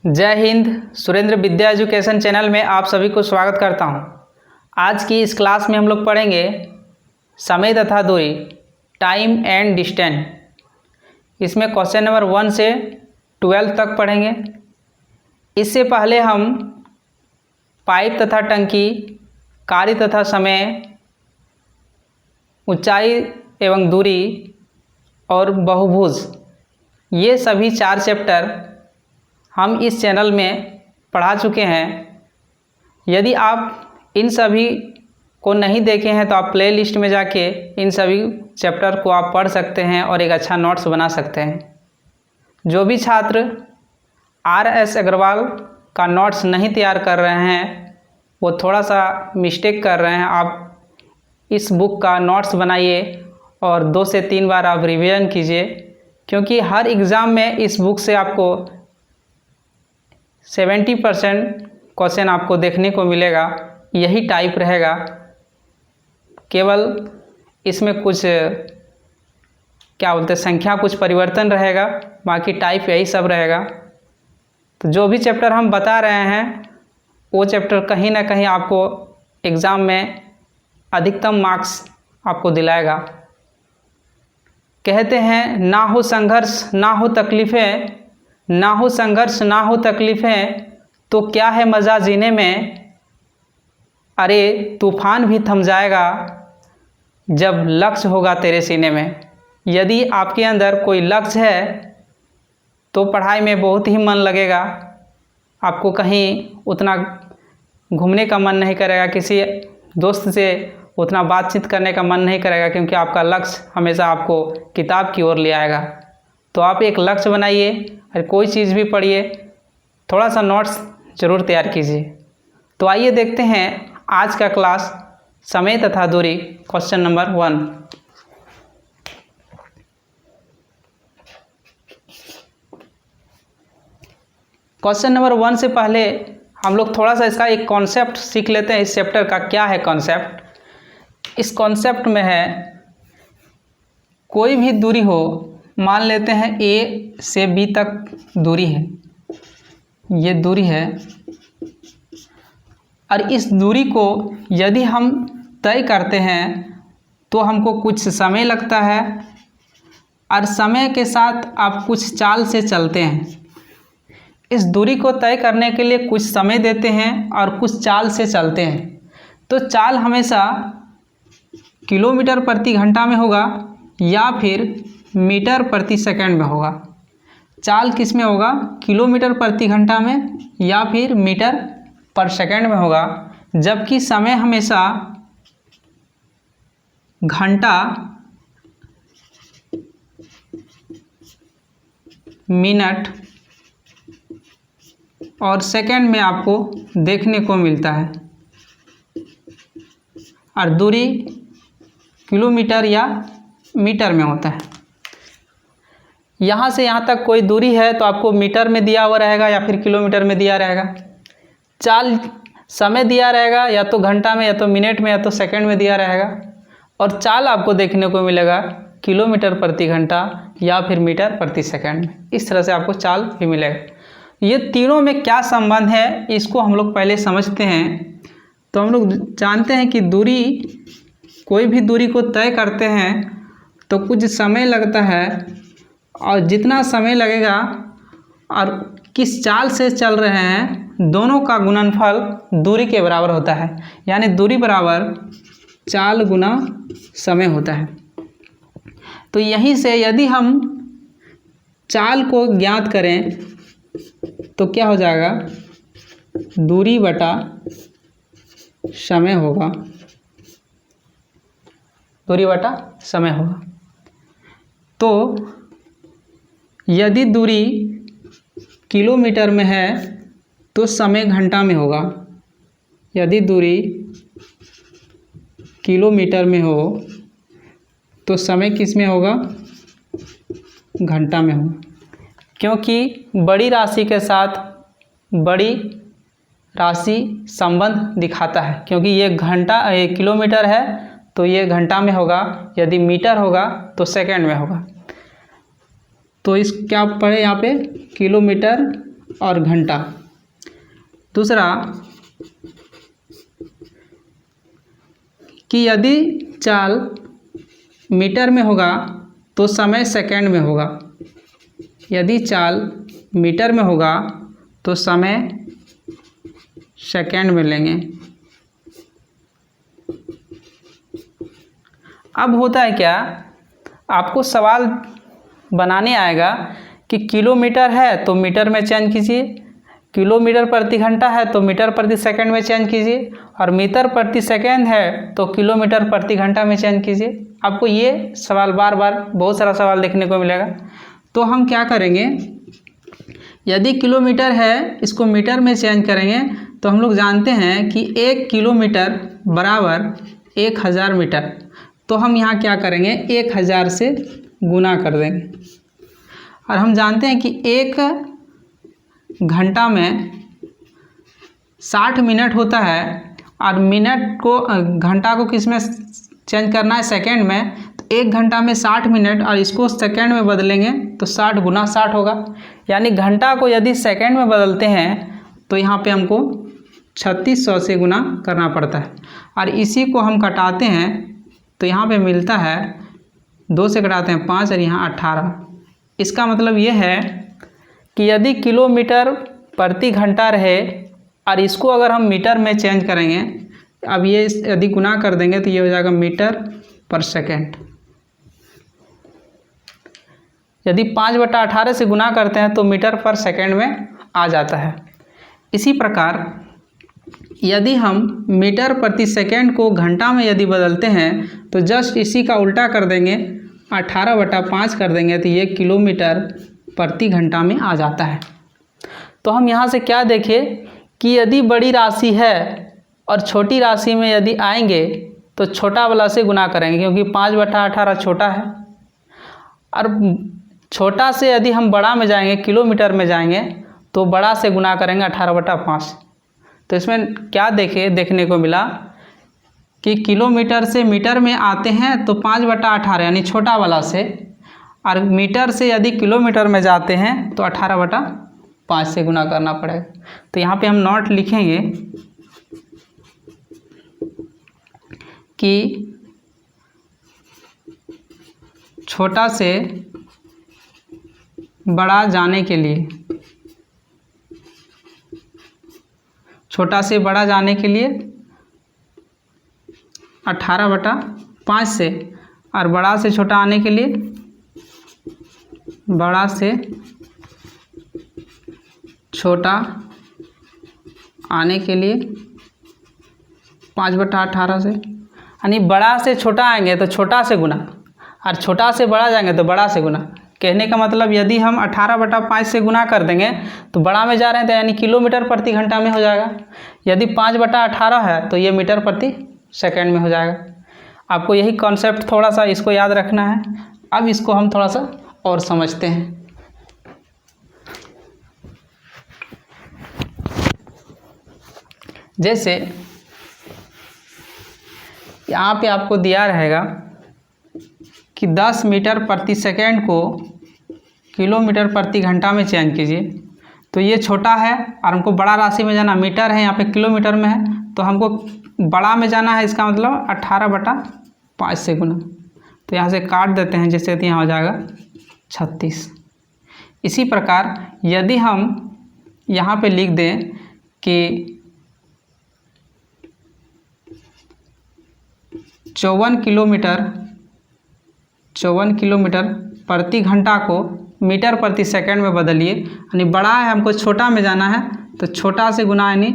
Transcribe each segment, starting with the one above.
जय हिंद। सुरेंद्र विद्या education channel में आप सभी को स्वागत करता हूं। आज की इस क्लास में हम लोग पढ़ेंगे समय तथा दूरी, टाइम एंड डिस्टेंस। इसमें क्वेश्चन नंबर 1 से 12 तक पढ़ेंगे। इससे पहले हम पाइप तथा टंकी, कार्य तथा समय, ऊंचाई एवं दूरी और बहुभुज, ये सभी 4 चैप्टर हम इस चैनल में पढ़ा चुके हैं। यदि आप इन सभी को नहीं देखे हैं तो आप प्लेलिस्ट में जाके इन सभी चैप्टर को आप पढ़ सकते हैं और एक अच्छा नोट्स बना सकते हैं। जो भी छात्र RS अग्रवाल का नोट्स नहीं तैयार कर रहे हैं वो थोड़ा सा मिस्टेक कर रहे हैं। आप इस बुक का नोट्स बनाइए और 2 से 3 बार आप रिवीजन कीजिए, क्योंकि हर एग्ज़ाम में इस बुक से आपको 70% क्वेश्चन आपको देखने को मिलेगा। यही टाइप रहेगा, केवल इसमें कुछ क्या बोलते हैं संख्या कुछ परिवर्तन रहेगा, बाकी टाइप यही सब रहेगा। तो जो भी चैप्टर हम बता रहे हैं वो चैप्टर कहीं ना कहीं आपको एग्ज़ाम में अधिकतम मार्क्स आपको दिलाएगा। कहते हैं ना हो संघर्ष ना हो तकलीफ़ें, ना हो संघर्ष ना हो तकलीफ़ें, तो क्या है मज़ा जीने में। अरे तूफान भी थम जाएगा जब लक्ष्य होगा तेरे सीने में। यदि आपके अंदर कोई लक्ष्य है तो पढ़ाई में बहुत ही मन लगेगा। आपको कहीं उतना घूमने का मन नहीं करेगा, किसी दोस्त से उतना बातचीत करने का मन नहीं करेगा, क्योंकि आपका लक्ष्य हमेशा आपको किताब की ओर ले आएगा। तो आप एक लक्ष्य बनाइए और कोई चीज़ भी पढ़िए, थोड़ा सा नोट्स ज़रूर तैयार कीजिए। तो आइए देखते हैं आज का क्लास समय तथा दूरी, क्वेश्चन नंबर 1। क्वेश्चन नंबर 1 से पहले हम लोग थोड़ा सा इसका एक कॉन्सेप्ट सीख लेते हैं। इस चैप्टर का क्या है कॉन्सेप्ट। इस कॉन्सेप्ट में है कोई भी दूरी हो, मान लेते हैं A से B तक दूरी है, ये दूरी है, और इस दूरी को यदि हम तय करते हैं तो हमको कुछ समय लगता है, और समय के साथ आप कुछ चाल से चलते हैं। इस दूरी को तय करने के लिए कुछ समय देते हैं और कुछ चाल से चलते हैं। तो चाल हमेशा किलोमीटर प्रति घंटा में होगा या फिर मीटर प्रति सेकंड में होगा। चाल किस में होगा, किलोमीटर प्रति घंटा में या फिर मीटर पर सेकंड में होगा, जबकि समय हमेशा घंटा, मिनट और सेकंड में आपको देखने को मिलता है, और दूरी किलोमीटर या मीटर में होता है। यहाँ से यहाँ तक कोई दूरी है तो आपको मीटर में दिया हुआ रहेगा या फिर किलोमीटर में दिया रहेगा। चाल समय दिया रहेगा या तो घंटा में या तो मिनट में या तो सेकंड में दिया रहेगा, और चाल आपको देखने को मिलेगा किलोमीटर प्रति घंटा या फिर मीटर प्रति सेकंड में। इस तरह से आपको चाल भी मिलेगा। ये तीनों में क्या संबंध है इसको हम लोग पहले समझते हैं। तो हम लोग जानते हैं कि दूरी, कोई भी दूरी को तय करते हैं तो कुछ समय लगता है, और जितना समय लगेगा और किस चाल से चल रहे हैं दोनों का गुणनफल दूरी के बराबर होता है। यानी दूरी बराबर चाल गुना समय होता है। तो यहीं से यदि हम चाल को ज्ञात करें तो क्या हो जाएगा, दूरी बटा समय होगा, दूरी बटा समय होगा। तो यदि दूरी किलोमीटर में है तो समय घंटा में होगा, यदि दूरी किलोमीटर में हो तो समय किस में होगा, घंटा में होगा। क्योंकि बड़ी राशि के साथ बड़ी राशि संबंध दिखाता है, क्योंकि ये किलोमीटर है तो ये घंटा में होगा, यदि मीटर होगा तो सेकंड में होगा। तो इस क्या पढ़े यहाँ पे, किलोमीटर और घंटा। दूसरा कि यदि चाल मीटर में होगा तो समय सेकंड में होगा। यदि चाल मीटर में होगा तो समय सेकंड में लेंगे। अब होता है क्या, आपको सवाल बनाने आएगा कि किलोमीटर है तो मीटर में चेंज कीजिए, किलोमीटर प्रति घंटा है तो मीटर प्रति सेकंड में चेंज कीजिए, और मीटर प्रति सेकंड है तो किलोमीटर प्रति घंटा में चेंज कीजिए। आपको ये सवाल बार बार बहुत सारा सवाल देखने को मिलेगा। तो हम क्या करेंगे, यदि किलोमीटर है इसको मीटर में चेंज करेंगे तो हम लोग जानते हैं कि 1 किलोमीटर बराबर 1000 मीटर। तो हम यहाँ क्या करेंगे, 1000 से गुना कर देंगे। और हम जानते हैं कि 1 घंटा में 60 मिनट होता है, और मिनट को घंटा को किस में चेंज करना है, सेकंड में। तो 1 घंटा में 60 मिनट और इसको सेकंड में बदलेंगे तो 60 गुना 60 होगा। यानी घंटा को यदि सेकंड में बदलते हैं तो यहाँ पे हमको 3600 से गुना करना पड़ता है। और इसी को हम कटाते हैं तो यहाँ पे मिलता है 2 से कटाते हैं 5 और यहाँ 18। इसका मतलब ये है कि यदि किलोमीटर प्रति घंटा रहे और इसको अगर हम मीटर में चेंज करेंगे, अब ये यदि गुना कर देंगे तो ये हो जाएगा मीटर पर सेकेंड। यदि 5/18 से गुना करते हैं तो मीटर पर सेकेंड में आ जाता है। इसी प्रकार यदि हम मीटर प्रति सेकेंड को घंटा में यदि बदलते हैं तो जस्ट इसी का उल्टा कर देंगे, 18/5 कर देंगे तो ये किलोमीटर प्रति घंटा में आ जाता है। तो हम यहाँ से क्या देखें कि यदि बड़ी राशि है और छोटी राशि में यदि आएंगे तो छोटा वाला से गुना करेंगे, क्योंकि 5/18 छोटा है। और छोटा से यदि हम बड़ा में जाएंगे, किलोमीटर में जाएंगे, तो बड़ा से गुना करेंगे 18/5। तो इसमें क्या देखने को मिला कि किलोमीटर से मीटर में आते हैं तो 5/18 यानी छोटा वाला से, और मीटर से यदि किलोमीटर में जाते हैं तो 18/5 से गुना करना पड़ेगा। तो यहाँ पे हम नोट लिखेंगे कि छोटा से बड़ा जाने के लिए, छोटा से बड़ा जाने के लिए 18/5 से, और बड़ा से छोटा आने के लिए बड़ा से छोटा आने के लिए 5/18 से। यानी बड़ा से छोटा आएंगे तो छोटा से गुना, और छोटा से बड़ा जाएंगे तो बड़ा से गुना। कहने का मतलब यदि हम 18/5 से गुना कर देंगे तो बड़ा में जा रहे हैं तो यानी किलोमीटर प्रति घंटा में हो जाएगा। यदि 5/18 है तो ये मीटर प्रति सेकंड में हो जाएगा। आपको यही कॉन्सेप्ट थोड़ा सा इसको याद रखना है। अब इसको हम थोड़ा सा और समझते हैं। जैसे यहाँ पे आपको दिया रहेगा कि 10 मीटर प्रति सेकंड को किलोमीटर प्रति घंटा में चेंज कीजिए। तो ये छोटा है और हमको बड़ा राशि में जाना, मीटर है यहाँ पे किलोमीटर में है, तो हमको बड़ा में जाना है। इसका मतलब 18/5 से गुना। तो यहाँ से काट देते हैं, जैसे तो यहाँ हो जाएगा 36। इसी प्रकार यदि हम यहाँ पे लिख दें कि 54 किलोमीटर प्रति घंटा को मीटर प्रति सेकंड में बदलिए। यानी बड़ा है, हमको छोटा में जाना है, तो छोटा से गुना यानी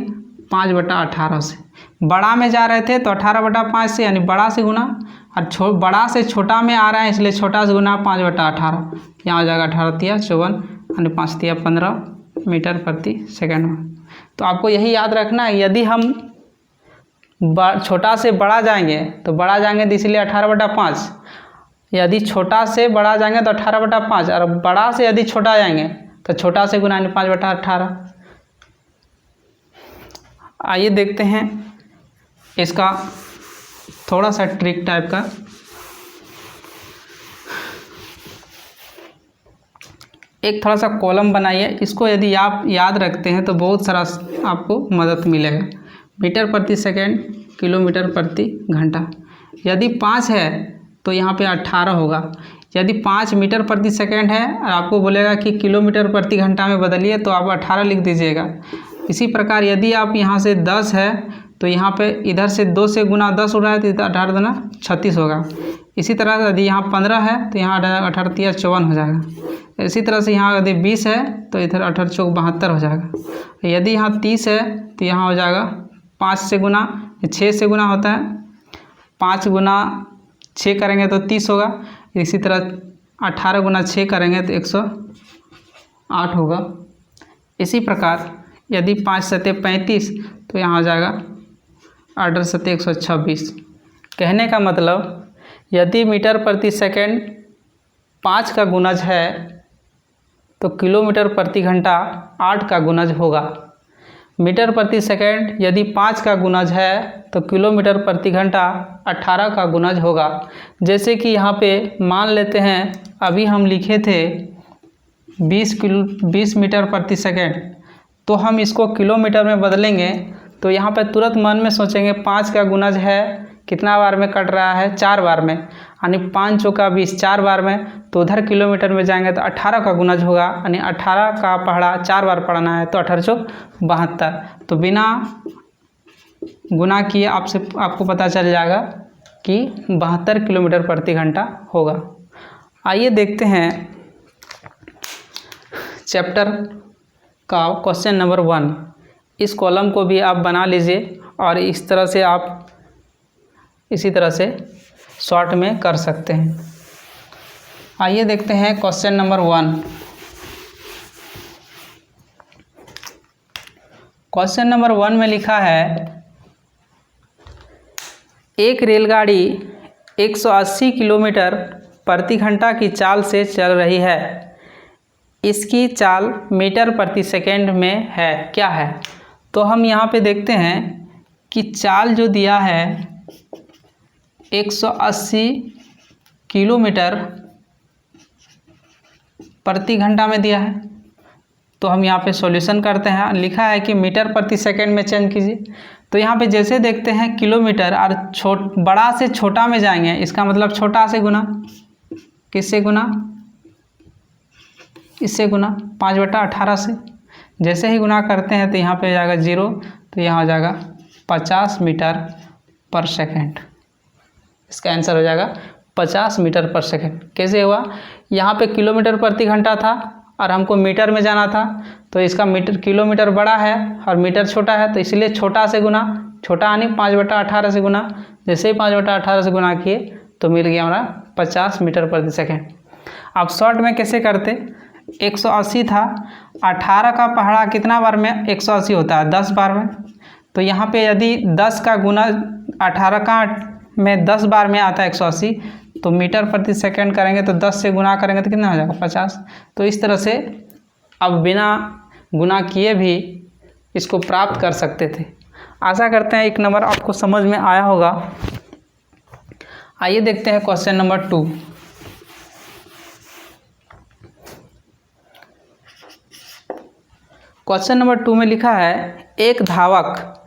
5/18 से। बड़ा में जा रहे थे तो 18/5 से, यानी बड़ा से गुना, और बड़ा से छोटा में आ रहा है इसलिए छोटा से गुना 5/18। यहाँ हो जाएगा 18 तिया 54 यानी 5 तिया 15 मीटर प्रति सेकंड में। तो आपको यही याद रखना है, यदि हम छोटा से बड़ा जाएंगे तो बड़ा जाएंगे तो इसलिए 18/5, यदि छोटा से बड़ा जाएंगे तो 18/5, और बड़ा से यदि छोटा जाएंगे तो छोटा से गुना 5/18। आइए देखते हैं इसका थोड़ा सा ट्रिक टाइप का। एक थोड़ा सा कॉलम बनाइए, इसको यदि आप याद रखते हैं तो बहुत सारा आपको मदद मिलेगा। मीटर प्रति सेकंड, किलोमीटर प्रति घंटा। यदि 5 है तो यहाँ पे 18 होगा। यदि 5 मीटर प्रति सेकंड है और आपको बोलेगा कि किलोमीटर प्रति घंटा में बदलिए तो आप 18 लिख दीजिएगा। इसी प्रकार यदि आप यहाँ से 10 है तो यहाँ पे इधर से 2 से गुना 10 हो रहा है तो इधर 18 दुना 36 होगा। इसी तरह यदि यहाँ 15 है तो यहाँ 18 तिया 54 हो जाएगा। इसी तरह से यहाँ यदि 20 है तो इधर 18 चौक 72 हो जाएगा। यदि यहाँ 30 है तो यहाँ हो जाएगा 5 से गुना 6 से गुना होता है, 5 गुना 6 करेंगे तो 30 होगा। इसी तरह 18 गुना 6 करेंगे तो 108 होगा। इसी प्रकार यदि 5 सते 35 तो यहाँ हो जाएगा 8 सते 126। कहने का मतलब यदि मीटर प्रति सेकंड 5 का गुणज है तो किलोमीटर प्रति घंटा 8 का गुणज होगा। मीटर प्रति सेकंड यदि 5 का गुणज है तो किलोमीटर प्रति घंटा 18 का गुणज होगा। जैसे कि यहाँ पे मान लेते हैं अभी हम लिखे थे 20 मीटर प्रति सेकंड, तो हम इसको किलोमीटर में बदलेंगे तो यहाँ पे तुरंत मन में सोचेंगे 5 का गुणज है कितना बार में कट रहा है, 4 बार में, यानी 5 चौका 20 4 बार में, तो उधर किलोमीटर में जाएंगे तो 18 का गुणज होगा, यानी 18 का पहाड़ा 4 बार पढ़ना है तो 18 चौक 72। तो बिना गुना किए आपको पता चल जाएगा कि 72 किलोमीटर प्रति घंटा होगा। आइए देखते हैं चैप्टर का क्वेश्चन नंबर 1। इस कॉलम को भी आप बना लीजिए और इस तरह से आप इसी तरह से शॉर्ट में कर सकते हैं। आइए देखते हैं क्वेश्चन नंबर 1। क्वेश्चन नंबर 1 में लिखा है एक रेलगाड़ी 180 किलोमीटर प्रति घंटा की चाल से चल रही है। इसकी चाल मीटर प्रति सेकंड में है, क्या है? तो हम यहाँ पे देखते हैं कि चाल जो दिया है 180 किलोमीटर प्रति घंटा में दिया है। तो हम यहाँ पे सॉल्यूशन करते हैं। लिखा है कि मीटर प्रति सेकंड में चेंज कीजिए। तो यहाँ पे जैसे देखते हैं किलोमीटर और बड़ा से छोटा में जाएंगे, इसका मतलब छोटा से गुना, किससे गुना? इससे गुना 5/18 से। जैसे ही गुना करते हैं तो यहाँ पे हो जाएगा 0, तो यहाँ हो जाएगा 50 मीटर पर सेकंड। इसका आंसर हो जाएगा 50 मीटर पर सेकंड। कैसे हुआ? यहाँ पे किलोमीटर प्रति घंटा था और हमको मीटर में जाना था, तो इसका किलोमीटर बड़ा है और मीटर छोटा है, तो इसलिए छोटा से गुना, छोटा यानी 5/18 से गुना। जैसे ही 5/18 से गुना किए तो मिल गया हमारा 50 मीटर प्रति सेकंड। अब शॉर्ट में कैसे करते? 180 था, 18 का पहाड़ा कितना बार में 180 होता है? 10 बार में। तो यहाँ पे यदि 10 का गुना 18 का में 10 बार में आता है 180, तो मीटर प्रति सेकंड करेंगे तो 10 से गुना करेंगे तो कितना हो जाएगा? 50। तो इस तरह से अब बिना गुना किए भी इसको प्राप्त कर सकते थे। आशा करते हैं 1 नंबर आपको समझ में आया होगा। आइए देखते हैं क्वेश्चन नंबर 2। क्वेश्चन नंबर 2 में लिखा है एक धावक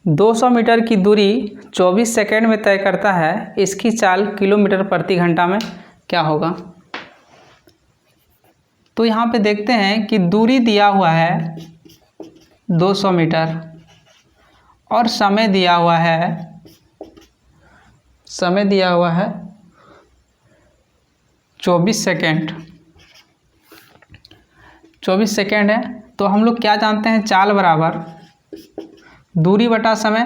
200 मीटर की दूरी 24 सेकंड में तय करता है। इसकी चाल किलोमीटर प्रति घंटा में क्या होगा? तो यहाँ पे देखते हैं कि दूरी दिया हुआ है 200 मीटर और समय दिया हुआ है 24 सेकंड। 24 सेकंड है, तो हम लोग क्या जानते हैं? चाल बराबर दूरी बटा समय।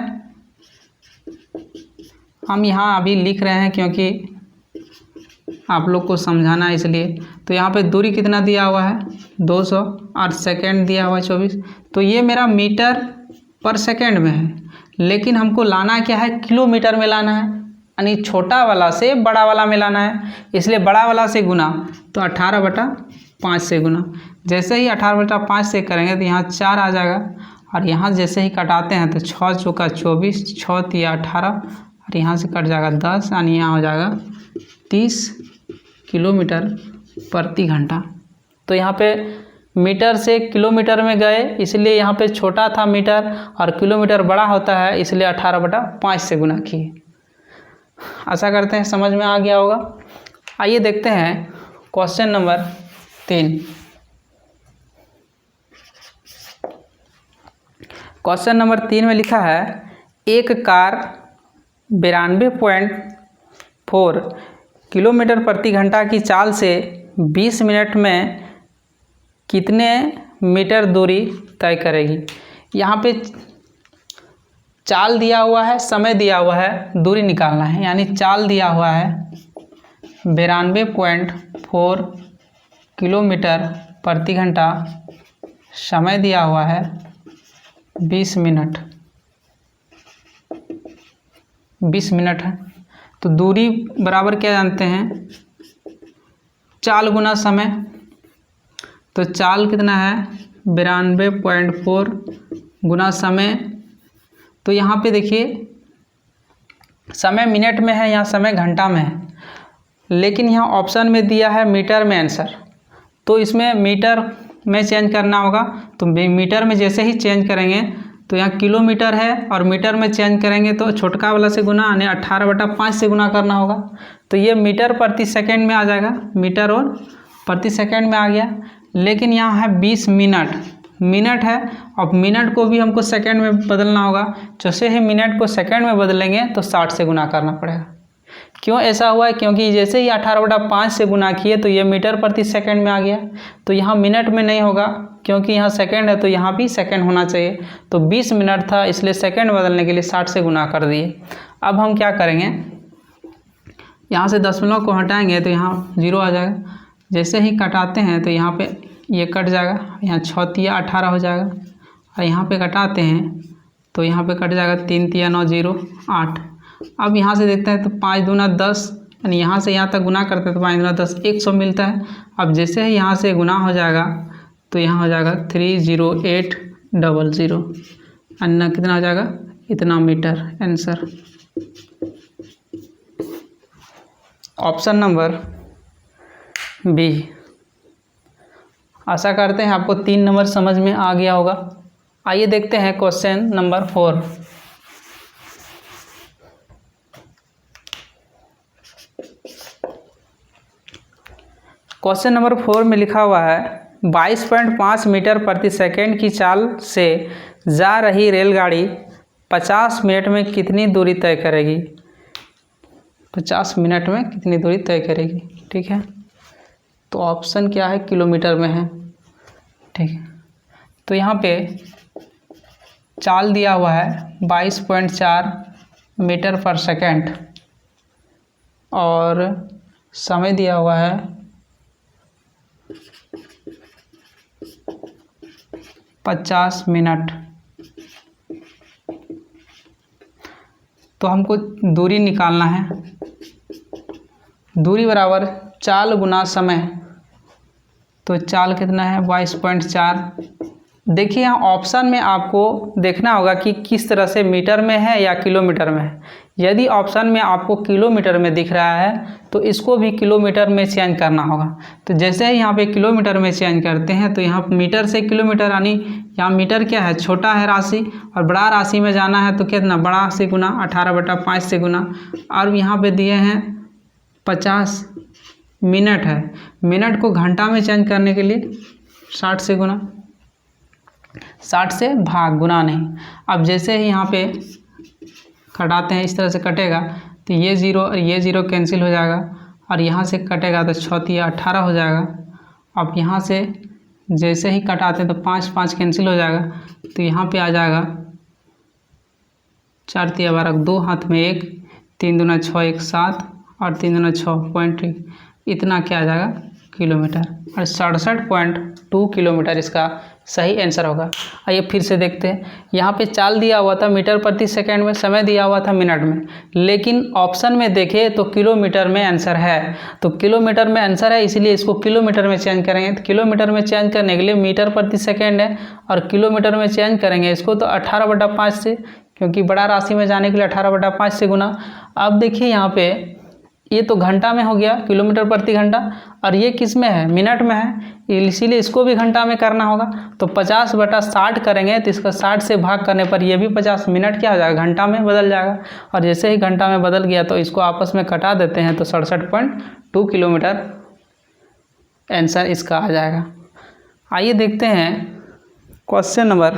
हम यहाँ अभी लिख रहे हैं क्योंकि आप लोग को समझाना है इसलिए। तो यहाँ पे दूरी कितना दिया हुआ है? 200 और सेकंड दिया हुआ है 24। तो ये मेरा मीटर पर सेकंड में है, लेकिन हमको लाना क्या है? किलोमीटर में लाना है, यानी छोटा वाला से बड़ा वाला में लाना है। इसलिए बड़ा वाला से गुना, तो 18/5 से गुना। जैसे ही 18/5 से करेंगे तो यहाँ 4 आ जाएगा, और यहाँ जैसे ही कटाते हैं तो 6 चौका 24, 6 तिया 18, और यहाँ से कट जाएगा 10, यानी यहाँ हो जाएगा 30 किलोमीटर प्रति घंटा। तो यहाँ पे मीटर से किलोमीटर में गए, इसलिए यहाँ पे छोटा था मीटर और किलोमीटर बड़ा होता है, इसलिए 18/5 से गुना किए। आशा करते हैं समझ में आ गया होगा। आइए देखते हैं क्वेश्चन नंबर 3। क्वेश्चन नंबर 3 में लिखा है एक कार 92.4 किलोमीटर प्रति घंटा की चाल से 20 मिनट में कितने मीटर दूरी तय करेगी। यहाँ पे चाल दिया हुआ है, समय दिया हुआ है, दूरी निकालना है। यानी चाल दिया हुआ है 92.4 किलोमीटर प्रति घंटा, समय दिया हुआ है 20 मिनट, 20 मिनट है। तो दूरी बराबर क्या जानते हैं, चाल गुना समय। तो चाल कितना है 92.4 गुना समय। तो यहाँ पे देखिए समय मिनट में है, यहाँ समय घंटा में है, लेकिन यहाँ ऑप्शन में दिया है मीटर में आंसर। तो इसमें मीटर में चेंज करना होगा। तो मीटर में जैसे ही चेंज करेंगे तो यहाँ किलोमीटर है और मीटर में चेंज करेंगे तो छोटका वाला से गुना यानी 18/5 से गुना करना होगा। तो ये मीटर प्रति सेकंड में आ जाएगा, मीटर और प्रति सेकंड में आ गया। लेकिन यहाँ है 20 मिनट, मिनट है। अब मिनट को भी हमको सेकंड में बदलना होगा। जैसे ही मिनट को सेकंड में बदलेंगे तो 60 से गुना करना पड़ेगा। क्यों ऐसा हुआ है, क्योंकि जैसे ही 18/5 से गुना किए तो ये मीटर प्रति सेकंड में आ गया। तो यहाँ मिनट में नहीं होगा, क्योंकि यहाँ सेकंड है तो यहाँ भी सेकंड होना चाहिए। तो 20 मिनट था, इसलिए सेकंड बदलने के लिए 60 से गुना कर दिए। अब हम क्या करेंगे, यहाँ से दशमलव को हटाएंगे तो यहाँ 0 आ जाएगा। जैसे ही कटाते हैं तो यहाँ पे ये कट जाएगा, यहाँ 6 तिया 18 हो जाएगा। और यहाँ पे कटाते हैं तो यहाँ पे कट जाएगा 3 तिया 9 0 8। अब यहाँ से देखते हैं तो 5 दूना 10, यानी यहाँ से यहाँ तक गुना करते हैं तो 5 दूना 10 100 मिलता है। अब जैसे ही यहाँ से गुना हो जाएगा तो यहाँ हो जाएगा 30800, अन्ना कितना हो जाएगा, इतना metre. Answer option number B. आशा करते हैं आपको 3 नंबर समझ में आ गया होगा। आइए देखते हैं क्वेश्चन नंबर 4। क्वेश्चन नंबर 4 में लिखा हुआ है 22.5 मीटर प्रति सेकंड की चाल से जा रही रेलगाड़ी 50 मिनट में कितनी दूरी तय करेगी। 50 मिनट में कितनी दूरी तय करेगी, ठीक है। तो ऑप्शन क्या है, किलोमीटर में है, ठीक है। तो यहाँ पे चाल दिया हुआ है 22.4 मीटर पर सेकंड और समय दिया हुआ है 50 मिनट। तो हमको दूरी निकालना है। दूरी बराबर चाल गुना समय। तो चाल कितना है 22.4। देखिए यहाँ ऑप्शन में आपको देखना होगा कि किस तरह से मीटर में है या किलोमीटर में है। यदि ऑप्शन में आपको किलोमीटर में दिख रहा है तो इसको भी किलोमीटर में चेंज करना होगा। तो जैसे ही यहाँ पे किलोमीटर में चेंज करते हैं तो यहाँ मीटर से किलोमीटर, यानी यहाँ मीटर क्या है, छोटा है राशि, और बड़ा राशि में जाना है तो कितना, बड़ा से गुना 18/5 से गुना। और यहाँ पे दिए हैं 50 मिनट है, मिनट को घंटा में चेंज करने के लिए 60 से गुना, 60 से भाग, गुना नहीं। अब जैसे ही यहाँ पे कटाते हैं इस तरह से कटेगा तो ये 0 और ये 0 कैंसिल हो जाएगा, और यहाँ से कटेगा तो 6 तिया 18 हो जाएगा। अब यहाँ से जैसे ही कटाते हैं तो 5 5 कैंसिल हो जाएगा, तो यहाँ पे आ जाएगा 4 तिया 12, 2 हाथ में 1, 3 दूना 6 1 7 और 3 दूना 6.1, इतना क्या आ जाएगा, किलोमीटर। और 67.2 किलोमीटर इसका सही आंसर होगा। आइए फिर से देखते हैं। यहाँ पे चाल दिया हुआ था मीटर प्रति सेकंड में, समय दिया हुआ था मिनट में, लेकिन ऑप्शन में देखें तो किलोमीटर में आंसर है। तो किलोमीटर में आंसर है, इसलिए इसको किलोमीटर में चेंज करेंगे। तो किलोमीटर में चेंज करने के लिए मीटर प्रति सेकंड है, और किलोमीटर में चेंज करेंगे इसको तो 18/5 से, क्योंकि बड़ा राशि में जाने के लिए 18/5 से गुना। अब देखिए यहाँ पे ये तो घंटा में हो गया, किलोमीटर प्रति घंटा, और ये किस में है, मिनट में है, इसीलिए इसको भी घंटा में करना होगा। तो 50/60 करेंगे तो इसका 60 से भाग करने पर ये भी 50 मिनट क्या हो जाएगा, घंटा में बदल जाएगा। और जैसे ही घंटा में बदल गया तो इसको आपस में कटा देते हैं तो 67.2 किलोमीटर आंसर इसका आ जाएगा। आइए देखते हैं क्वेश्चन नंबर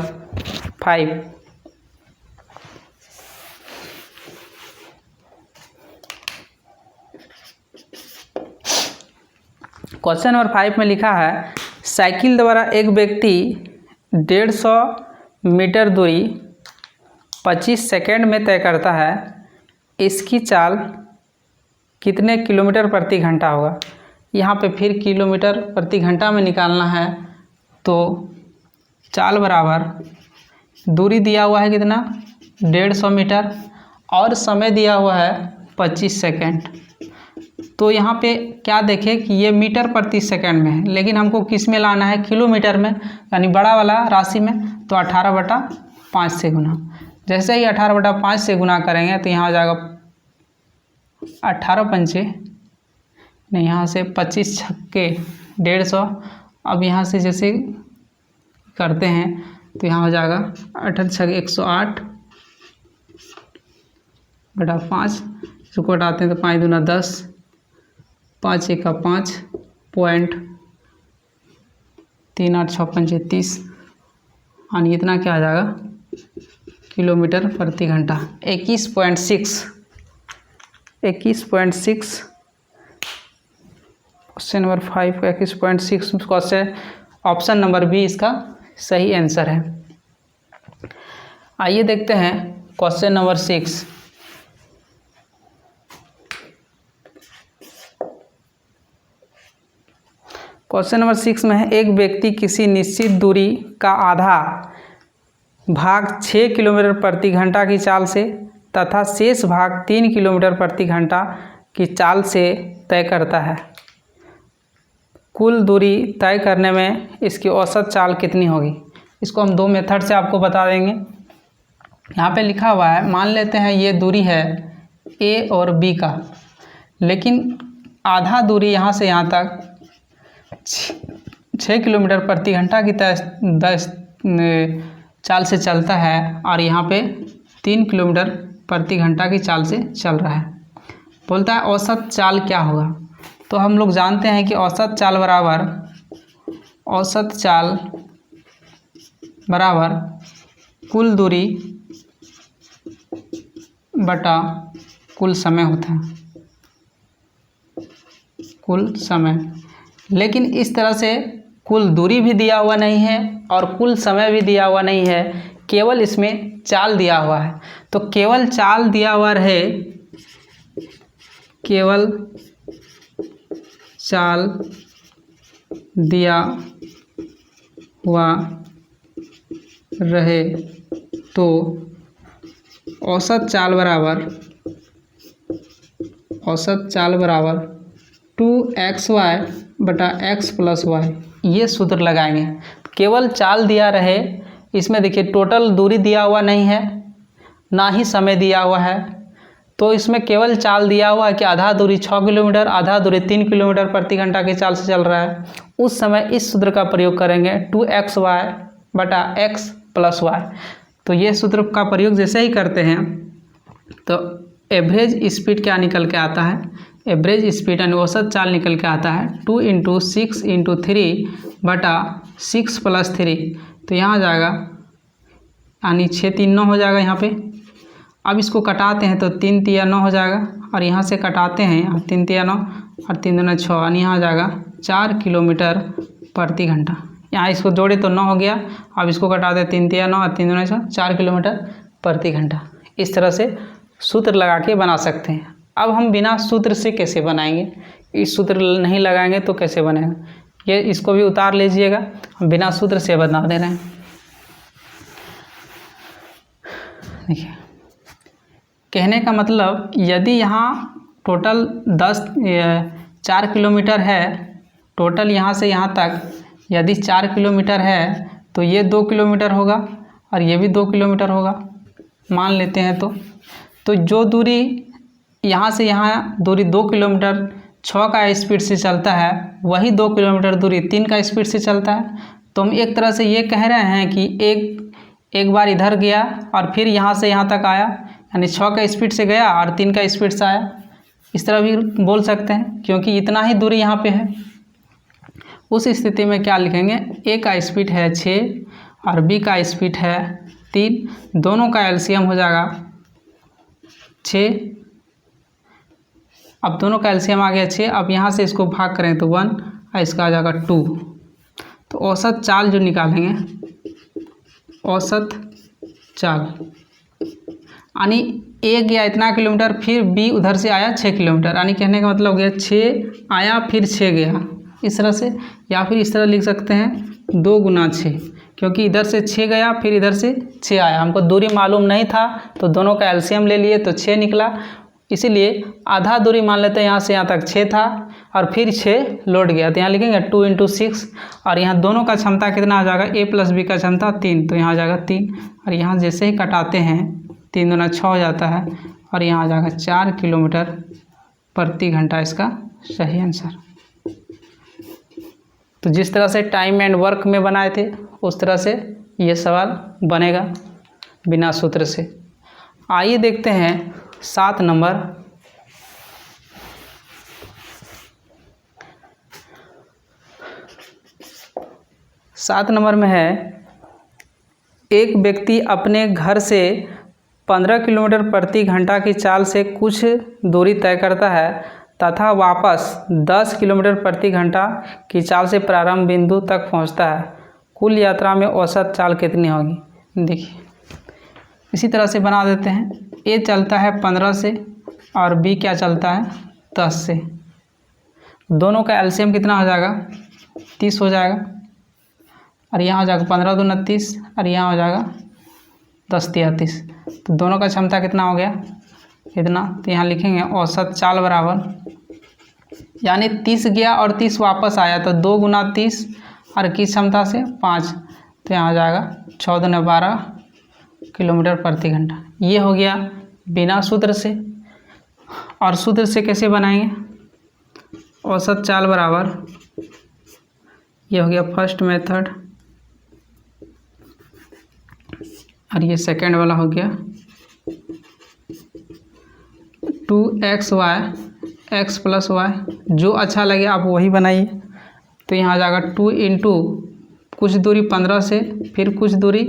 5। क्वेश्चन नंबर 5 में लिखा है, साइकिल द्वारा एक व्यक्ति 150 मीटर दूरी 25 सेकेंड में तय करता है, इसकी चाल कितने किलोमीटर प्रति घंटा होगा। यहाँ पे फिर किलोमीटर प्रति घंटा में निकालना है। तो चाल बराबर दूरी दिया हुआ है कितना, 150 मीटर, और समय दिया हुआ है 25 सेकेंड। तो यहाँ पे क्या देखें कि ये मीटर प्रति सेकंड में है, लेकिन हमको किस में लाना है, किलोमीटर में, यानी बड़ा वाला राशि में। तो 18/5 से गुना, जैसे ही 18/5 से गुना करेंगे तो यहाँ आ जाएगा 18 पंचे नहीं, यहाँ से 25 छक्के 150। अब यहाँ से जैसे करते हैं तो यहाँ हो जाएगा 18 छक्के 108/5, इसको हटाते हैं तो 5 दूना 10, 5 एका 5 पॉइंट 38635, यानी इतना क्या आ जाएगा, किलोमीटर प्रति घंटा। 21.6 question number 5 21.6 question, option number B इसका सही आंसर है। आइए देखते हैं क्वेश्चन नंबर 6। क्वेश्चन नंबर 6 में है, एक व्यक्ति किसी निश्चित दूरी का आधा भाग 6 किलोमीटर प्रति घंटा की चाल से तथा शेष भाग 3 किलोमीटर प्रति घंटा की चाल से तय करता है। कुल दूरी तय करने में इसकी औसत चाल कितनी होगी। इसको हम 2 मेथड से आपको बता देंगे। यहाँ पे लिखा हुआ है, मान लेते हैं ये दूरी है ए और बी का, लेकिन आधा दूरी यहाँ से यहाँ तक 6 किलोमीटर प्रति घंटा की चाल से चलता है, और यहाँ पे 3 किलोमीटर प्रति घंटा की चाल से चल रहा है। बोलता है औसत चाल क्या होगा। तो हम लोग जानते हैं कि औसत चाल बराबर कुल दूरी बटा कुल समय होता है, कुल समय। लेकिन इस तरह से कुल दूरी भी दिया हुआ नहीं है और कुल समय भी दिया हुआ नहीं है, केवल इसमें चाल दिया हुआ है। तो केवल चाल दिया हुआ रहे, केवल चाल दिया हुआ रहे तो औसत चाल बराबर 2xy बटा x + y, ये सूत्र लगाएंगे। केवल चाल दिया रहे, इसमें देखिए टोटल दूरी दिया हुआ नहीं है, ना ही समय दिया हुआ है। तो इसमें केवल चाल दिया हुआ है कि आधा दूरी 6 किलोमीटर, आधा दूरी 3 किलोमीटर प्रति घंटा की चाल से चल रहा है। उस समय इस सूत्र का प्रयोग करेंगे 2xy बटा x + y। तो ये सूत्र का प्रयोग जैसे ही करते हैं तो एवरेज स्पीड क्या निकल के आता है, एवरेज स्पीड यानी औसत चाल निकल के आता है 2 × 6 × 3 बटा 6 + 3। तो यहाँ आ जाएगा, यानी 6 3 9 हो जाएगा यहाँ पे। अब इसको कटाते हैं तो 3 3 9 हो जाएगा, और यहाँ से कटाते हैं 3 3 9 और 3 2 6, यानी यहाँ आ जाएगा 4 किलोमीटर प्रति घंटा। यहाँ इसको जोड़े तो 9 हो गया। अब इसको कटाते 3 3 9 और 3 2 6, 4 किलोमीटर प्रति घंटा। इस तरह से सूत्र लगा के बना सकते हैं। अब हम बिना सूत्र से कैसे बनाएंगे, इस सूत्र नहीं लगाएंगे तो कैसे बनेगा, ये इसको भी उतार लीजिएगा, हम बिना सूत्र से बना दे रहे हैं। देखिए, कहने का मतलब यदि यहाँ टोटल 4 किलोमीटर है, टोटल यहाँ से यहाँ तक यदि 4 किलोमीटर है तो ये 2 किलोमीटर होगा और ये भी 2 किलोमीटर होगा, मान लेते हैं। तो जो दूरी यहाँ से यहाँ दूरी 2 किलोमीटर 6 का स्पीड से चलता है, वही 2 किलोमीटर दूरी 3 का स्पीड से चलता है। तो हम एक तरह से ये कह रहे हैं कि एक बार इधर गया और फिर यहाँ से यहाँ तक आया, यानी 6 का स्पीड से गया और 3 का स्पीड से आया। इस तरह भी बोल सकते हैं, क्योंकि इतना ही दूरी यहाँ पे है। उस स्थिति में क्या लिखेंगे, ए का स्पीड है 6 और बी का स्पीड है 3, दोनों का एलसीएम हो जाएगा 6। अब दोनों का एलसीएम आ गया 6। अब यहाँ से इसको भाग करें तो 1 और इसका आ जाएगा 2। तो औसत चाल जो निकालेंगे, औसत चाल यानी ए गया इतना किलोमीटर, फिर बी उधर से आया 6 किलोमीटर, यानी कहने का मतलब हो गया 6 आया फिर 6 गया, इस तरह से। या फिर इस तरह लिख सकते हैं 2 गुना 6, क्योंकि इधर से 6 गया फिर इधर से 6 आया। हमको दूरी मालूम नहीं था तो दोनों का एलसीएम ले लिए तो 6 निकला, इसीलिए आधा दूरी मान लेते हैं, यहाँ से यहाँ तक 6 था और फिर 6 लौट गया। तो यहाँ लिखेंगे 2 × 6 और यहाँ दोनों का क्षमता कितना आ जाएगा, ए प्लस बी का क्षमता 3, तो यहाँ आ जाएगा 3। और यहाँ जैसे ही कटाते हैं 3 दूना 6 हो जाता है और यहाँ आ जाएगा 4 किलोमीटर प्रति घंटा, इसका सही आंसर। तो जिस तरह से टाइम एंड वर्क में बनाए थे उस तरह से ये सवाल बनेगा बिना सूत्र से। आइए देखते हैं 7 नंबर। सात नंबर में है, एक व्यक्ति अपने घर से 15 किलोमीटर प्रति घंटा की चाल से कुछ दूरी तय करता है तथा वापस 10 किलोमीटर प्रति घंटा की चाल से प्रारंभ बिंदु तक पहुंचता है। कुल यात्रा में औसत चाल कितनी होगी। देखिए इसी तरह से बना देते हैं। ए चलता है 15 से और बी क्या चलता है 10 से। दोनों का एलसीएम कितना हो जाएगा 30 हो जाएगा और यहाँ हो जाएगा 15 दूना 30 और यहाँ हो जाएगा 10 तिया 30। तो दोनों का क्षमता कितना हो गया इतना। तो यहाँ लिखेंगे औसत चाल बराबर, यानी 30 गया और 30 वापस आया तो 2 गुना 30 और किस क्षमता से 5, तो यहाँ आ जाएगा 6 दूना 12 किलोमीटर प्रति घंटा। ये हो गया बिना सूत्र से। और सूत्र से कैसे बनाएंगे, औसत चाल बराबर, ये हो गया फर्स्ट मेथड और ये सेकेंड वाला हो गया 2xy x + y। जो अच्छा लगे आप वही बनाइए। तो यहाँ आ जाएगा 2 × कुछ दूरी 15 से फिर कुछ दूरी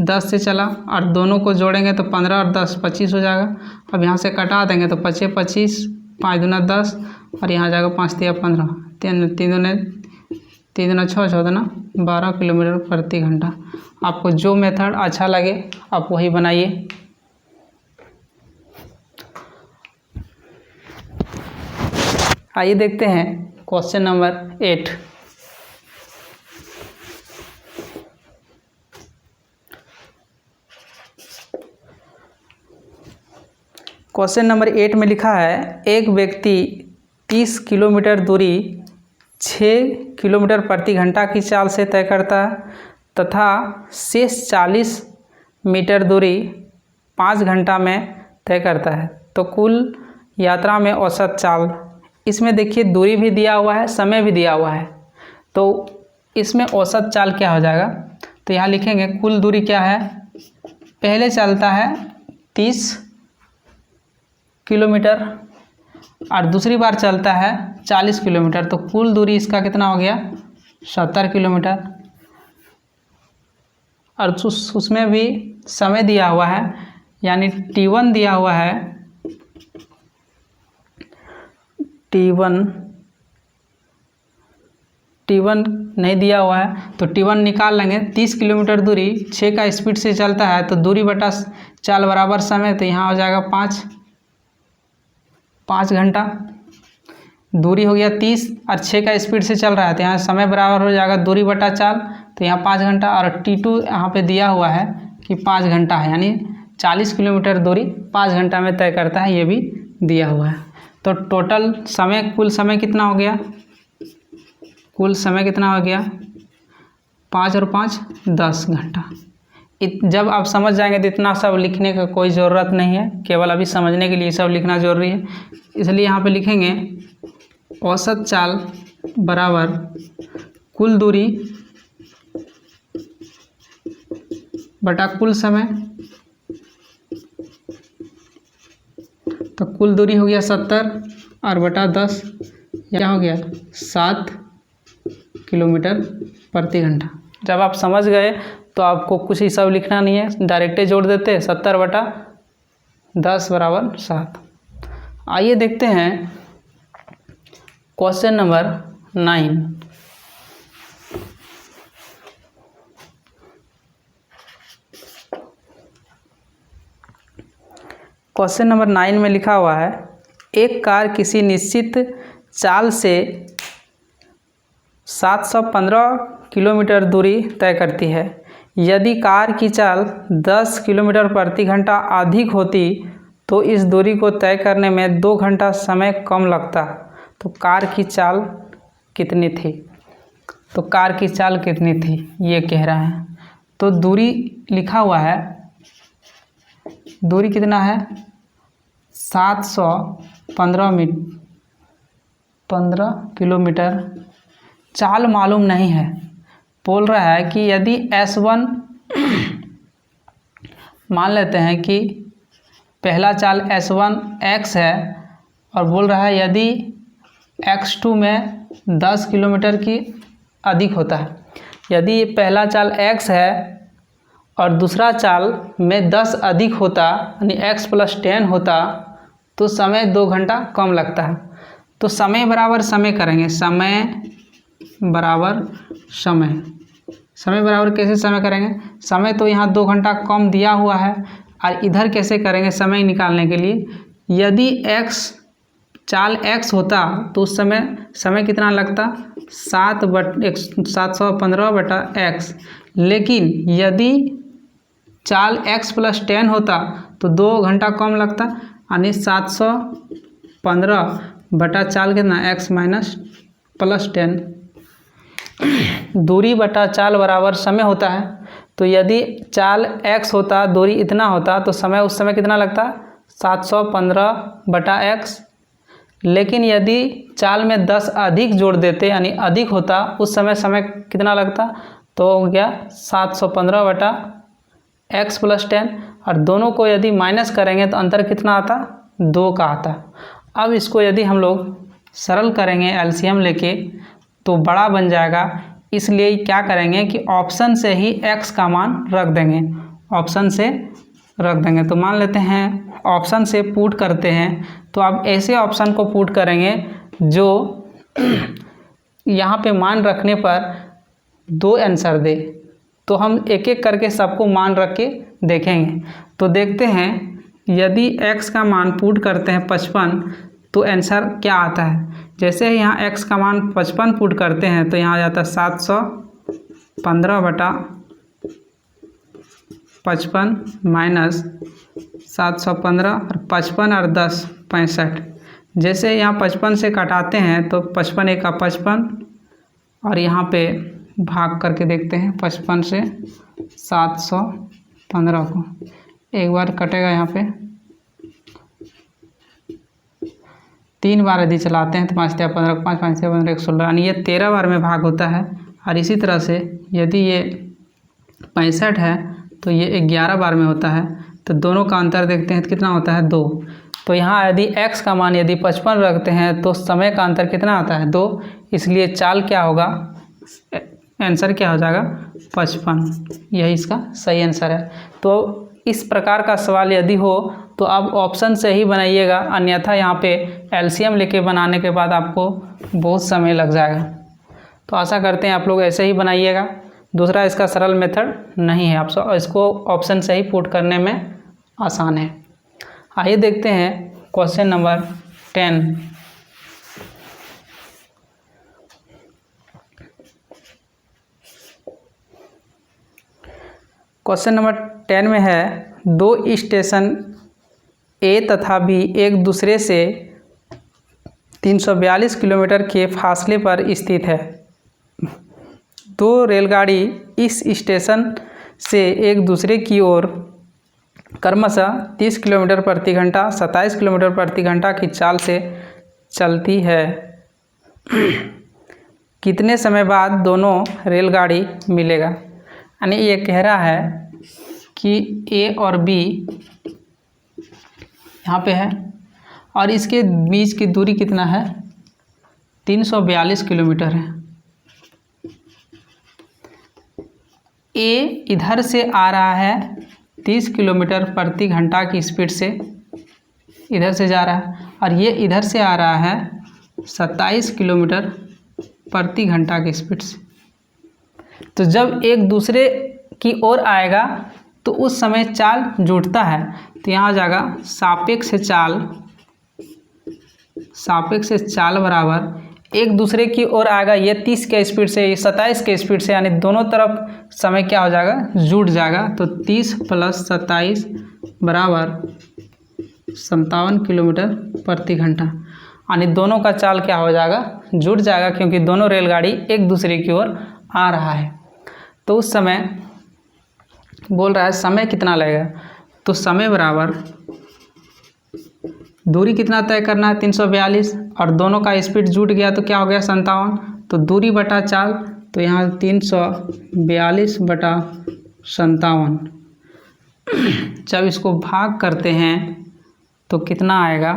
10 से चला और दोनों को जोड़ेंगे तो 15 और 10 25 हो जाएगा। अब यहाँ से कटा देंगे तो 25 25 5 दूना 10 और यहाँ आ जाएगा 5 तिया 15 3 दूना 6 6 दूना 12 किलोमीटर प्रति घंटा। आपको जो मेथड अच्छा लगे आप वही बनाइए। आइए देखते हैं क्वेश्चन नंबर 8। क्वेश्चन नंबर 8 में लिखा है, एक व्यक्ति 30 किलोमीटर दूरी 6 किलोमीटर प्रति घंटा की चाल से तय करता है तथा शेष 40 मीटर दूरी 5 घंटा में तय करता है, तो कुल यात्रा में औसत चाल। इसमें देखिए दूरी भी दिया हुआ है, समय भी दिया हुआ है, तो इसमें औसत चाल क्या हो जाएगा। तो यहाँ लिखेंगे कुल दूरी क्या है, पहले चलता है 30 किलोमीटर और दूसरी बार चलता है 40 किलोमीटर, तो कुल दूरी इसका कितना हो गया 70 किलोमीटर। और उसमें भी समय दिया हुआ है, यानी T1 दिया हुआ है, T1 नहीं दिया हुआ है तो T1 निकाल लेंगे। 30 किलोमीटर दूरी 6 का स्पीड से चलता है तो दूरी बटा चाल बराबर समय, तो यहाँ हो जाएगा 5 घंटा। दूरी हो गया 30 और 6 का स्पीड से चल रहा है तो यहाँ समय बराबर हो जाएगा दूरी बटा चाल, तो यहाँ 5 घंटा। और T2 यहाँ पे दिया हुआ है कि 5 घंटा है, यानी 40 किलोमीटर दूरी 5 घंटा में तय करता है, ये भी दिया हुआ है। तो टोटल समय, कुल समय कितना हो गया, कुल समय कितना हो गया 5 और 5 10 घंटा। जब आप समझ जाएंगे तो इतना सब लिखने का कोई ज़रूरत नहीं है, केवल अभी समझने के लिए सब लिखना जरूरी है। इसलिए यहाँ पे लिखेंगे औसत चाल बराबर कुल दूरी बटा कुल समय। तो कुल दूरी हो गया 70 और बटा 10 क्या हो गया 7 किलोमीटर प्रति घंटा। जब आप समझ गए तो आपको कुछ ही सब लिखना नहीं है, डायरेक्टे जोड़ देते 70 बटा 10 बराबर 7। आइए देखते हैं क्वेश्चन नंबर 9। क्वेश्चन नंबर 9 में लिखा हुआ है एक कार किसी निश्चित चाल से 715 किलोमीटर दूरी तय करती है। यदि कार की चाल 10 किलोमीटर प्रति घंटा अधिक होती तो इस दूरी को तय करने में 2 घंटा समय कम लगता। तो कार की चाल कितनी थी? तो कार की चाल कितनी थी ये कह रहा है। तो दूरी लिखा हुआ है, दूरी कितना है 715 किलोमीटर। चाल मालूम नहीं है, बोल रहा है कि यदि S1 मान लेते हैं कि पहला चाल S1 x है और बोल रहा है यदि x2 में 10 किलोमीटर की अधिक होता है। यदि पहला चाल x है और दूसरा चाल में 10 अधिक होता यानी x + 10 होता तो समय 2 घंटा कम लगता है। तो समय बराबर समय करेंगे, समय बराबर समय। समय बराबर कैसे समय करेंगे? समय तो यहाँ 2 घंटा कम दिया हुआ है और इधर कैसे करेंगे समय निकालने के लिए? यदि चाल x होता तो उस समय कितना लगता 715 बटा x। लेकिन यदि चाल x + 10 होता तो 2 घंटा कम लगता यानी 715 बटा चाल कितना x - +10। दूरी बटा चाल बराबर समय होता है। तो यदि चाल x होता दूरी इतना होता तो समय उस समय कितना लगता 715 बटा x। लेकिन यदि चाल में 10 अधिक जोड़ देते यानी अधिक होता उस समय कितना लगता तो हो गया 715 बटा x + 10। और दोनों को यदि माइनस करेंगे तो अंतर कितना आता 2 का आता। अब इसको यदि हम लोग सरल करेंगे एलसीएम लेके तो बड़ा बन जाएगा। इसलिए क्या करेंगे कि ऑप्शन से ही x का मान रख देंगे, ऑप्शन से रख देंगे। तो मान लेते हैं ऑप्शन से पुट करते हैं। तो आप ऐसे ऑप्शन को पुट करेंगे जो यहाँ पे मान रखने पर 2 आंसर दे। तो हम एक एक करके सबको मान रख के देखेंगे। तो देखते हैं यदि x का मान पुट करते हैं 55 तो आंसर क्या आता है। जैसे ही यहाँ x का मान 55 पुट करते हैं तो यहाँ आ जाता है 715 बटा 55 माइनस 715 और 55 और 10 65। जैसे यहाँ 55 से कटाते हैं तो 55 एक का 55 और यहाँ पे भाग करके देखते हैं 55 से 715 को एक बार कटेगा। यहाँ पे 3 बार यदि चलाते हैं तो 5 × 15 5 5 6 15 16 यानी ये 13 बार में भाग होता है। और इसी तरह से यदि ये 65 है तो ये 11 बार में होता है। तो दोनों का अंतर देखते हैं तो कितना होता है 2। तो यहाँ यदि x का मान यदि 55 रखते हैं तो समय का अंतर कितना आता है 2। इसलिए चाल क्या होगा, आंसर क्या हो जाएगा 55। यही इसका सही आंसर है। तो इस प्रकार का सवाल यदि हो तो आप ऑप्शन से ही बनाइएगा, अन्यथा यहाँ पे एलसीएम लेके बनाने के बाद आपको बहुत समय लग जाएगा। तो आशा करते हैं आप लोग ऐसे ही बनाइएगा। दूसरा इसका सरल मेथड नहीं है, आप इसको ऑप्शन से ही पुट करने में आसान है। आइए देखते हैं क्वेश्चन नंबर 10। क्वेश्चन नंबर 10 में है 2 स्टेशन ए तथा बी एक दूसरे से 342 किलोमीटर के फासले पर स्थित है। 2 रेलगाड़ी इस स्टेशन से एक दूसरे की ओर क्रमशः 30 किलोमीटर प्रति घंटा, 27 किलोमीटर प्रति घंटा की चाल से चलती है। कितने समय बाद दोनों रेलगाड़ी मिलेगा? यानी ये कह रहा है कि ए और बी यहाँ पे है और इसके बीच की दूरी कितना है? 342 किलोमीटर है। ए इधर से आ रहा है 30 किलोमीटर प्रति घंटा की स्पीड से, इधर से जा रहा है, और ये इधर से आ रहा है 27 किलोमीटर प्रति घंटा की स्पीड से। तो जब एक दूसरे की ओर आएगा तो उस समय चाल जुड़ता है, तो यहाँ आ जाएगा सापेक्ष चाल बराबर एक दूसरे की ओर आएगा, ये 30 के स्पीड से, ये 27 के स्पीड से, यानी दोनों तरफ समय क्या हो जाएगा? जुड़ जाएगा। तो 30 + 27 बराबर 57 किलोमीटर प्रति घंटा, यानी दोनों का चाल क्या हो जाएगा? जुड़ जाएगा, क्योंकि दोनों रेलगाड़ी एक दूसरे की ओर आ रहा है। तो उस समय बोल रहा है समय कितना लगेगा? तो समय बराबर दूरी कितना तय करना है? 342, और दोनों का स्पीड जुट गया तो क्या हो गया? 57। तो दूरी बटा चाल, तो यहाँ 342 बटा 57। जब इसको भाग करते हैं तो कितना आएगा?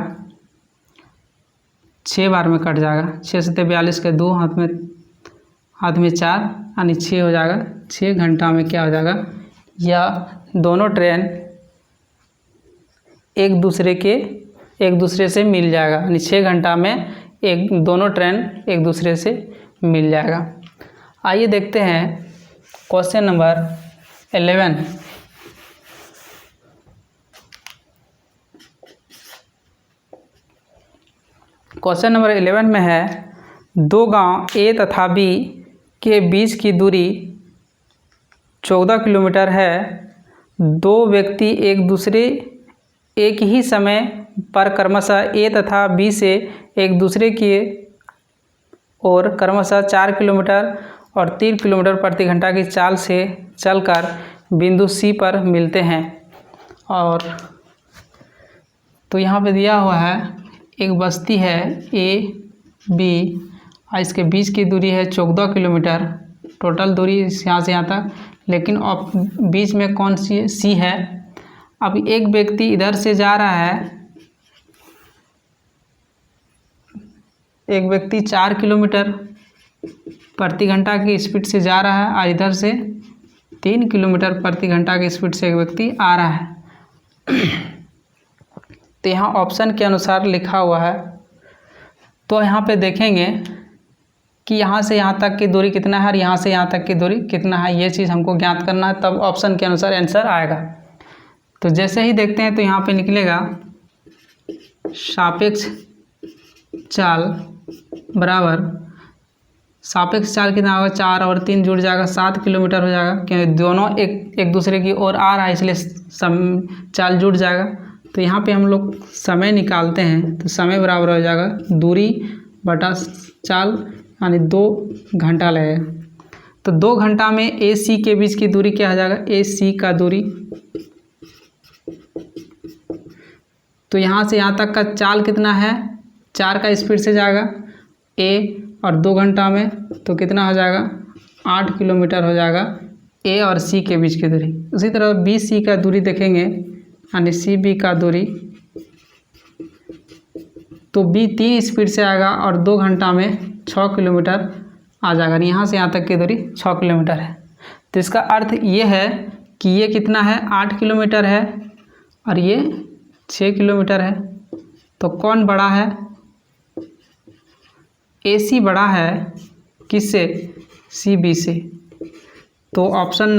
6 बार में कट जाएगा। 6 से 42 के 2, हाथ में 4, यानी 6 हो जाएगा। 6 घंटा में क्या हो जाएगा? या दोनों ट्रेन एक दूसरे से मिल जाएगा, यानी 6 घंटा में दोनों ट्रेन एक दूसरे से मिल जाएगा। आइए देखते हैं क्वेश्चन नंबर 11। क्वेश्चन नंबर 11 में है, दो गांव ए तथा बी के बीच की दूरी 14 किलोमीटर है। दो व्यक्ति एक ही समय पर क्रमशः ए तथा बी से एक दूसरे की ओर क्रमशः 4 किलोमीटर और 3 किलोमीटर प्रति घंटा की चाल से चलकर बिंदु सी पर मिलते हैं। और तो यहाँ पे दिया हुआ है एक बस्ती है ए बी, और इसके बीच की दूरी है 14 किलोमीटर, टोटल दूरी यहाँ से यहाँ तक, लेकिन अब बीच में कौन सी है? अब एक व्यक्ति इधर से जा रहा है, एक व्यक्ति 4 किलोमीटर प्रति घंटा की स्पीड से जा रहा है, और इधर से 3 किलोमीटर प्रति घंटा की स्पीड से एक व्यक्ति आ रहा है। तो यहाँ ऑप्शन के अनुसार लिखा हुआ है। तो यहाँ पे देखेंगे कि यहाँ से यहाँ तक की दूरी कितना है और यहाँ से यहाँ तक की दूरी कितना है, ये चीज़ हमको ज्ञात करना है, तब ऑप्शन के अनुसार आंसर आएगा। तो जैसे ही देखते हैं तो यहाँ पे निकलेगा सापेक्ष चाल बराबर, सापेक्ष चाल कितना होगा? 4 और 3 जुड़ जाएगा, 7 किलोमीटर हो जाएगा, क्योंकि दोनों एक दूसरे की ओर आ रहा है, इसलिए चाल जुड़ जाएगा। तो यहाँ पे हम लोग समय निकालते हैं, तो समय बराबर हो जाएगा दूरी बटा चाल, यानी 2 घंटा लगेगा। तो 2 घंटा में ए सी के बीच की दूरी क्या हो जाएगा? ए सी का दूरी, तो यहाँ से यहाँ तक का चाल कितना है? 4 का स्पीड से जाएगा ए, और 2 घंटा में तो कितना हो जाएगा? 8 किलोमीटर हो जाएगा ए और सी के बीच की दूरी। उसी तरह बी सी का दूरी देखेंगे, यानी सी बी का दूरी, तो बी 3 स्पीड से आएगा और 2 घंटा में 6 किलोमीटर आ जाएगा। यहाँ से यहाँ तक की दूरी 6 किलोमीटर है। तो इसका अर्थ ये है कि ये कितना है? 8 किलोमीटर है और ये 6 किलोमीटर है। तो कौन बड़ा है? ए सी बड़ा है किससे? सी बी से। तो ऑप्शन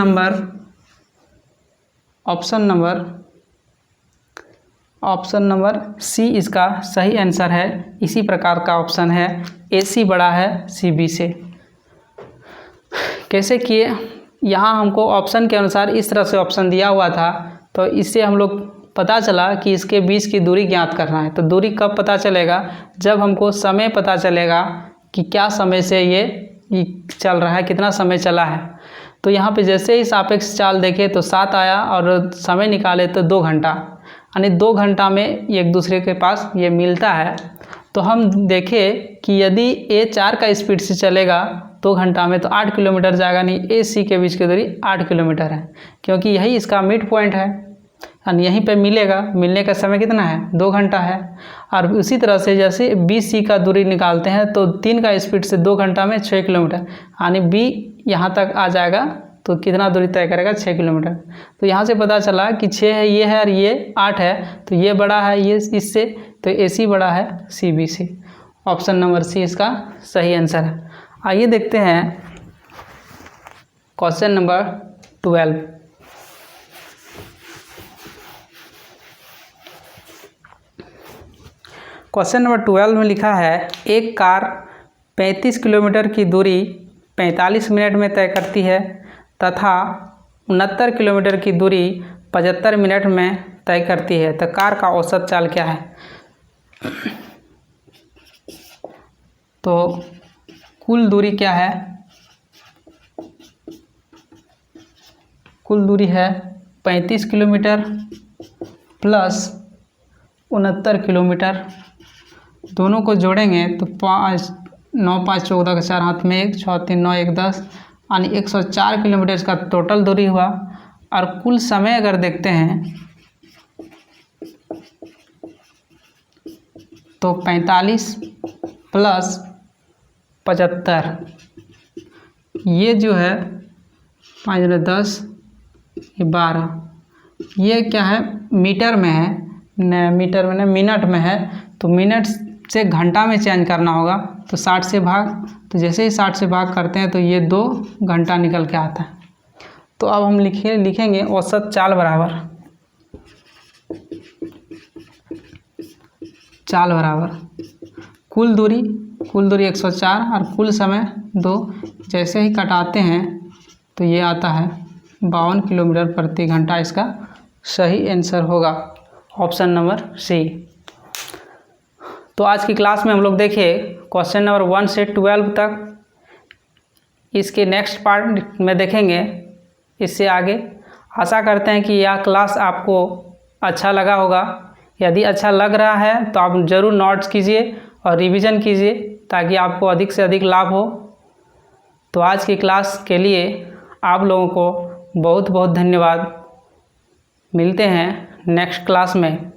नंबर सी इसका सही आंसर है। इसी प्रकार का ऑप्शन है, ए सी बड़ा है सी बी से। कैसे किए? यहाँ हमको ऑप्शन के अनुसार इस तरह से ऑप्शन दिया हुआ था, तो इससे हम लोग पता चला कि इसके बीच की दूरी ज्ञात करना है। तो दूरी कब पता चलेगा? जब हमको समय पता चलेगा कि क्या समय से ये चल रहा है, कितना समय चला है। तो यहाँ पे जैसे ही सापेक्ष चाल देखे तो 7 आया और समय निकाले तो 2 घंटा, यानी 2 घंटा में एक दूसरे के पास ये मिलता है। तो हम देखें कि यदि ए 4 का स्पीड से चलेगा 2 घंटा में तो 8 किलोमीटर जाएगा, नहीं ए सी के बीच की दूरी 8 किलोमीटर है, क्योंकि यही इसका मिड पॉइंट है और यहीं पे मिलेगा। मिलने का समय कितना है? 2 घंटा है। और उसी तरह से जैसे बी सी का दूरी निकालते हैं तो 3 का स्पीड से 2 घंटा में 6 किलोमीटर, यानी बी यहाँ तक आ जाएगा तो कितना दूरी तय करेगा? 6 किलोमीटर। तो यहाँ से पता चला कि 6 है ये है और ये 8 है, तो ये बड़ा है ये इससे, तो ए सी बड़ा है C B C. Option number C इसका सही आंसर है। आइए देखते हैं क्वेश्चन नंबर 12। क्वेश्चन नंबर 12 में लिखा है एक कार 35 किलोमीटर की दूरी 45 मिनट में तय करती है तथा 69 किलोमीटर की दूरी 75 मिनट में तय करती है, तो कार का औसत चाल क्या है? तो कुल दूरी क्या है? कुल दूरी है 35 किलोमीटर प्लस 69 किलोमीटर, दोनों को जोड़ेंगे तो 5 9 5 14 का 4 हाथ में 1 6 3 9 1 10, यानी 104 किलोमीटर इसका टोटल दूरी हुआ। और कुल समय अगर देखते हैं तो 45 प्लस 75, ये जो है 5 10 ये 12, ये क्या है? मीटर में है, न मीटर में न मिनट में है, तो मिनट से घंटा में चेंज करना होगा। तो 60 से भाग, तो जैसे ही 60 से भाग करते हैं तो ये 2 घंटा निकल के आता है। तो अब हम लिखेंगे औसत चाल बराबर कुल दूरी 104 और कुल समय 2, जैसे ही कटाते हैं तो ये आता है 52 किलोमीटर प्रति घंटा। इसका सही आंसर होगा ऑप्शन नंबर सी। तो आज की क्लास में हम लोग देखे क्वेश्चन नंबर 1 से 12 तक। इसके नेक्स्ट पार्ट में देखेंगे इससे आगे। आशा करते हैं कि यह क्लास आपको अच्छा लगा होगा। यदि अच्छा लग रहा है तो आप ज़रूर नोट्स कीजिए और रिवीजन कीजिए ताकि आपको अधिक से अधिक लाभ हो। तो आज की क्लास के लिए आप लोगों को बहुत बहुत धन्यवाद। मिलते हैं नेक्स्ट क्लास में।